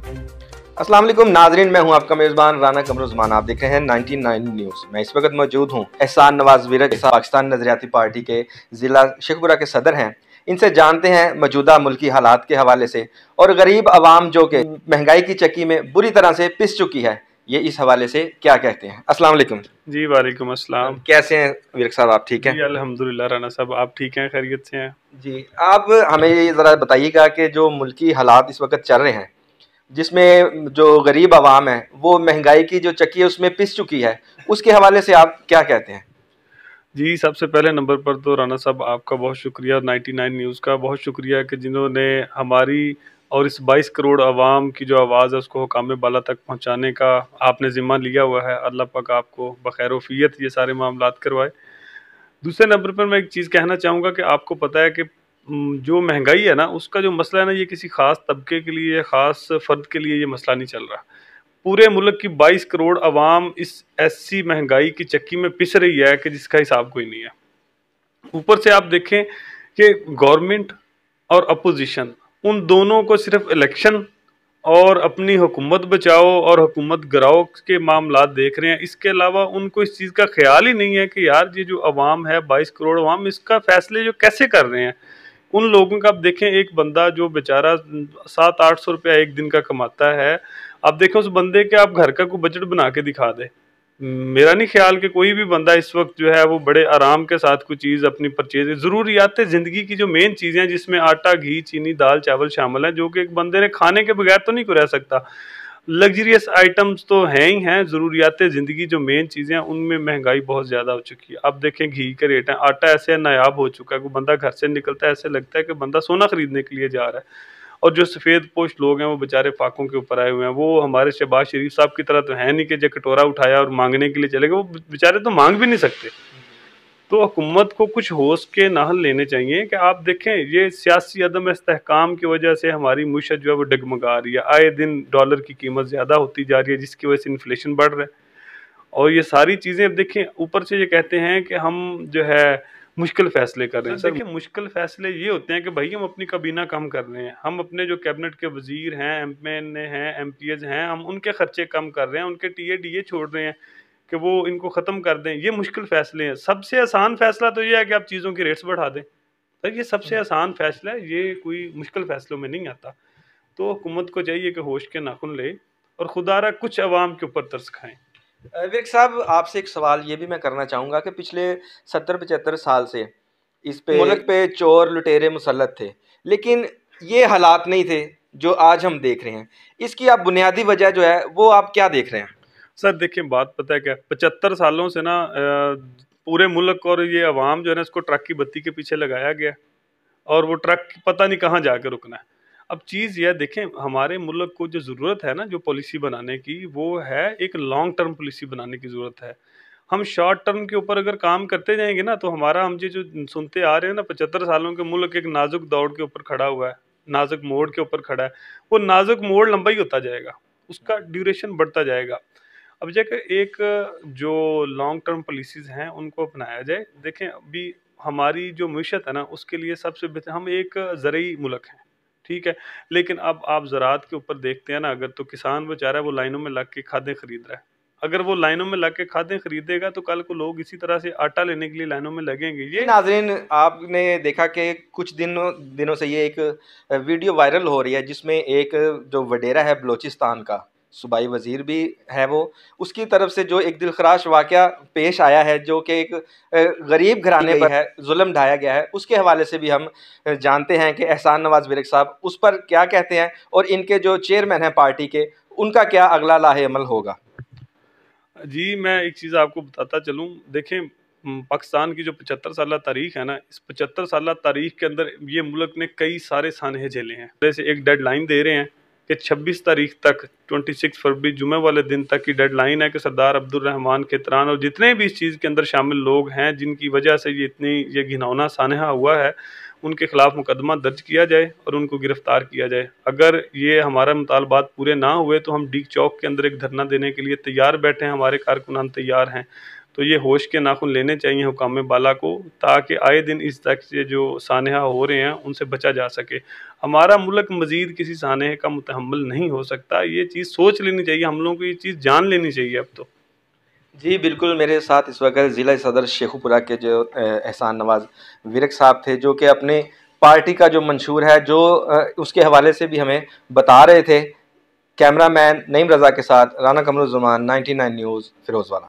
अस्सलाम वालेकुम नाजरीन, मैं हूं आपका मेज़बान राना कमरुज़मान। आप देख रहे हैं 99 न्यूज़। मैं इस वक्त मौजूद हूं एहसान नवाज विरक, पाकिस्तान नज़रियाती पार्टी के ज़िला शेखपुरा के सदर हैं। इनसे जानते हैं मौजूदा मुल्की हालात के हवाले से और गरीब आवाम जो कि महंगाई की चक्की में बुरी तरह से पिस चुकी है, ये इस हवाले से क्या कहते हैं। अस्सलाम वालेकुम। जी वालेकुम अस्सलाम। कैसे हैं विरक साहब, आप ठीक हैं? जी अल्हम्दुलिल्लाह राना साहब, आप ठीक हैं, खैरियत से हैं? जी, आप हमें ये ज़रा बताइएगा कि जो मुल्की हालात इस वक्त चल रहे हैं, जिसमें जो गरीब आवाम है वो महंगाई की जो चक्की है उसमें पिस चुकी है, उसके हवाले से आप क्या कहते हैं? जी, सबसे पहले नंबर पर तो राना साहब आपका बहुत शुक्रिया, 99 न्यूज़ का बहुत शुक्रिया कि जिन्होंने हमारी और इस 22 करोड़ आवाम की जो आवाज़ है उसको हुकाम बाला तक पहुंचाने का आपने ज़िम्मा लिया हुआ है। अल्लाह पाक आपको बखैर वफ़ियत ये सारे मामलात करवाए। दूसरे नंबर पर मैं एक चीज़ कहना चाहूँगा कि आपको पता है कि जो महंगाई है ना, उसका जो मसला है ना, ये किसी ख़ास तबके के लिए या ख़ास फ़र्द के लिए ये मसला नहीं चल रहा। पूरे मुल्क की 22 करोड़ अवाम इस ऐसी महंगाई की चक्की में पिस रही है कि जिसका हिसाब कोई नहीं है। ऊपर से आप देखें कि गवर्नमेंट और अपोजिशन, उन दोनों को सिर्फ इलेक्शन और अपनी हुकूमत बचाओ और हुकूमत गिराओ के मामलात देख रहे हैं। इसके अलावा उनको इस चीज़ का ख्याल ही नहीं है कि यार ये जो अवाम है, 22 करोड़ अवाम, इसका फैसले जो कैसे कर रहे हैं। उन लोगों का आप देखें, एक बंदा जो बेचारा 700-800 रुपया एक दिन का कमाता है, आप देखें उस बंदे के आप घर का कोई बजट बना के दिखा दे। मेरा नहीं ख्याल कि कोई भी बंदा इस वक्त जो है वो बड़े आराम के साथ कोई चीज़ अपनी परचेज, ज़रूरियात ज़िंदगी की जो मेन चीज़ें हैं जिसमें आटा, घी, चीनी, दाल, चावल शामिल हैं, जो कि एक बंदे ने खाने के बगैर तो नहीं को रह सकता। लग्जरियस आइटम्स तो हैं ही हैं, ज़रूरियात ज़िंदगी जो मेन चीज़ें हैं उनमें महंगाई बहुत ज़्यादा हो चुकी है। अब देखें घी के रेट हैं, आटा ऐसे नायाब हो चुका है, कोई बंदा घर से निकलता है ऐसे लगता है कि बंदा सोना खरीदने के लिए जा रहा है। और जो सफ़ेद पोश लोग हैं वो बेचारे फाकों के ऊपर आए हुए हैं। वो हमारे शहबाज शरीफ साहब की तरह तो है नहीं कि जो कटोरा उठाया और मांगने के लिए चले गए, वो बेचारे तो मांग भी नहीं सकते। तो हुकूमत को कुछ होश के नाहल लेने चाहिए कि आप देखें ये सियासी अदम इस्तेहकाम की वजह से हमारी मुईशत जो है वो डगमगा रही है। आए दिन डॉलर की कीमत ज़्यादा होती जा रही है जिसकी वजह से इन्फ्लेशन बढ़ रहा है। और ये सारी चीज़ें अब देखें, ऊपर से ये कहते हैं कि हम जो है मुश्किल फ़ैसले कर रहे हैं। सर देखिए, मुश्किल फ़ैसले ये होते हैं कि भाई हम अपनी काबीना कम कर रहे हैं, हम अपने जो कैबिनेट के वज़ीर हैं, एमएनए हैं, एमपीएज़ हैं, हम उनके खर्चे कम कर रहे हैं, उनके टीए डीए छोड़ रहे हैं कि वो इनको ख़त्म कर दें। ये मुश्किल फ़ैसले हैं। सबसे आसान फ़ैसला तो ये है कि आप चीज़ों की रेट्स बढ़ा दें। सर ये सबसे आसान फ़ैसला है, ये कोई मुश्किल फ़ैसलों में नहीं आता। तो हुकूमत को चाहिए कि होश के नाखुन ले और खुदारा कुछ अवाम के ऊपर तरस खाएँ। विवेक साहब, आपसे एक सवाल ये भी मैं करना चाहूँगा कि पिछले 70-75 साल से इस पे मुल्क पे चोर लुटेरे मुसल्लत थे, लेकिन ये हालात नहीं थे जो आज हम देख रहे हैं। इसकी आप बुनियादी वजह जो है वो आप क्या देख रहे हैं? सर देखिए, बात पता है क्या, 75 सालों से ना पूरे मुल्क और ये अवाम जो है ना इसको ट्रक की बत्ती के पीछे लगाया गया और वो ट्रक पता नहीं कहाँ जाकर रुकना है। अब चीज़ यह देखें, हमारे मुल्क को जो ज़रूरत है ना जो पॉलिसी बनाने की, वो है एक लॉन्ग टर्म पॉलिसी बनाने की ज़रूरत है। हम शॉर्ट टर्म के ऊपर अगर काम करते जाएंगे ना तो हमारा, हम जो सुनते आ रहे हैं ना, 75 सालों के मुल्क एक नाजुक दौड़ के ऊपर खड़ा हुआ है, नाजुक मोड़ के ऊपर खड़ा है। वो नाजुक मोड़ लंबा ही होता जाएगा, उसका ड्यूरेशन बढ़ता जाएगा। अब जगह एक जो लॉन्ग टर्म पॉलिसीज़ हैं उनको अपनाया जाए। देखें अभी हमारी जो मईशत है ना उसके लिए सबसे बेहतर, हम एक ज़रूरी मुल्क हैं, ठीक है, लेकिन अब आप ज़राअत के ऊपर देखते हैं ना, अगर तो किसान बेचारा वो लाइनों में लग के खादें खरीद रहा है। अगर वो लाइनों में लग के खादें खरीदेगा तो कल को लोग इसी तरह से आटा लेने के लिए लाइनों में लगेंगे। जी नाज़रीन, आपने देखा कि कुछ दिनों दिनों से ये एक वीडियो वायरल हो रही है जिसमें एक जो वडेरा है बलोचिस्तान का सूबाई वज़ीर भी है, वो उसकी तरफ से जो एक दिलखराश वाक़या पेश आया है जो कि एक गरीब घराने पर है, जुल्म ढाया गया है, उसके हवाले से भी हम जानते हैं कि एहसान नवाज विरक साहब उस पर क्या कहते हैं और इनके जो चेयरमैन हैं पार्टी के, उनका क्या अगला लाहे अमल होगा। जी, मैं एक चीज़ आपको बताता चलूँ। देखें पाकिस्तान की जो 75 साला तारीख़ है ना, इस 75 साला तारीख़ के अंदर ये मुल्क ने कई सारे सानहे झेले हैं। जैसे एक डेडलाइन दे रहे हैं कि 26 तारीख़ तक, 26 फरवरी जुमे वाले दिन तक की डेडलाइन है कि सरदार अब्दुल रहमान खेतरान और जितने भी इस चीज़ के अंदर शामिल लोग हैं जिनकी वजह से ये घिनौना सानहा हुआ है, उनके ख़िलाफ़ मुकदमा दर्ज किया जाए और उनको गिरफ़्तार किया जाए। अगर ये हमारा मुतालबात पूरे ना हुए तो हम डीग चौक के अंदर एक धरना देने के लिए तैयार बैठे हैं, हमारे कारकुनान तैयार हैं। तो ये होश के नाखून लेने चाहिए हुकाम बाला को, ताकि आए दिन इस तरह से जो सानहा हो रहे हैं उनसे बचा जा सके। हमारा मुल्क मज़ीद किसी सानहे का मुतहम्मिल नहीं हो सकता। ये चीज़ सोच लेनी चाहिए, हम लोगों को ये चीज़ जान लेनी चाहिए अब तो। जी बिल्कुल, मेरे साथ इस वक्त ज़िला सदर शेखुपुरा के जो एहसान नवाज़ विरक साहब थे, जो कि अपने पार्टी का जो मंशूर है, जो उसके हवाले से भी हमें बता रहे थे। कैमरामैन नईम रज़ा के साथ राना कमरुज़्ज़मान, 99 न्यूज़, फिरोज़वाला।